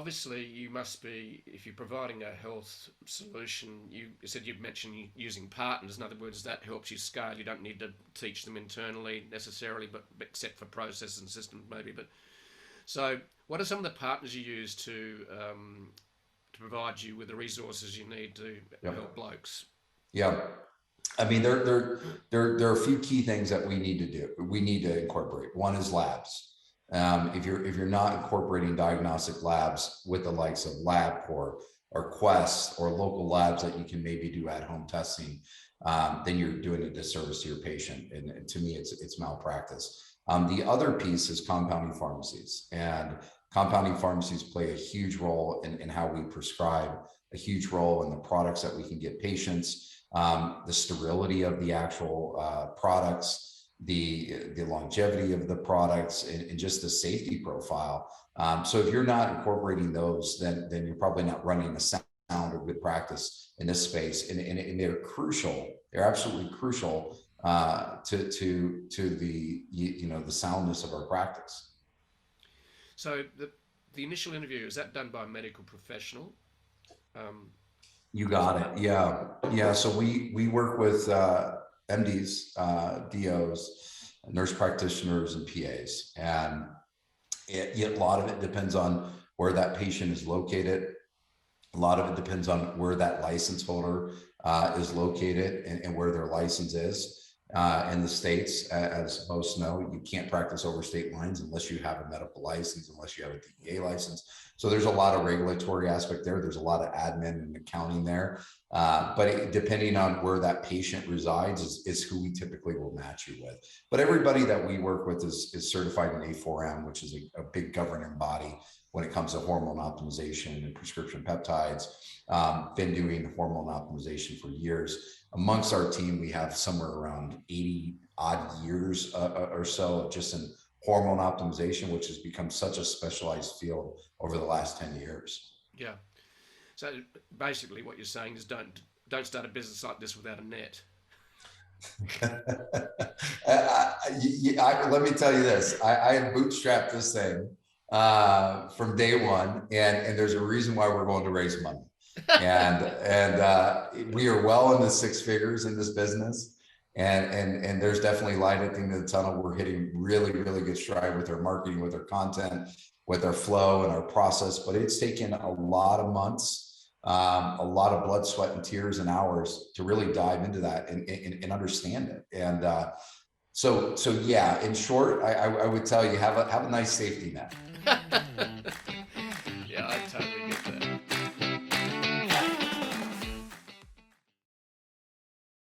obviously you must be, if you're providing a health solution, you said you've mentioned using partners. In other words, that helps you scale. You don't need to teach them internally necessarily, but except for processes and systems maybe. But so, what are some of the partners you use to provide you with the resources you need to help blokes? Yeah. I mean, there are a few key things that we need to do. We need to incorporate. One is labs. If you're not incorporating diagnostic labs with the likes of LabCorp or Quest or local labs that you can maybe do at-home testing, then you're doing a disservice to your patient. And to me, it's malpractice. The other piece is compounding pharmacies, and compounding pharmacies play a huge role in how we prescribe, a huge role in the products that we can get patients. The sterility of the actual products, the longevity of the products, and just the safety profile. So if you're not incorporating those, then you're probably not running a sound or good practice in this space. And they're crucial. They're absolutely crucial to the soundness of our practice. So the initial interview, is that done by a medical professional? You got it. Yeah. So we work with M.D.s, D.O.s, nurse practitioners, and PAs, and a lot of it depends on where that patient is located. A lot of it depends on where that license holder is located and where their license is. In the States, as most know, you can't practice over state lines unless you have a medical license, unless you have a DEA license. So there's a lot of regulatory aspect there. There's a lot of admin and accounting there. But depending on where that patient resides is who we typically will match you with. But everybody that we work with is certified in A4M, which is a big governing body when it comes to hormone optimization and prescription peptides. Been doing hormone optimization for years. Amongst our team, we have somewhere around 80 odd years or so just in hormone optimization, which has become such a specialized field over the last 10 years. Yeah. So basically what you're saying is don't start a business like this without a net. Let me tell you this. I have bootstrapped this thing from day one, and there's a reason why we're going to raise money. And we are well into six figures in this business, and there's definitely light at the end of the tunnel. We're hitting really good stride with our marketing, with our content, with our flow and our process, but it's taken a lot of months, a lot of blood, sweat, and tears and hours to really dive into that and understand it. And so yeah, in short, I would tell you, have a nice safety net.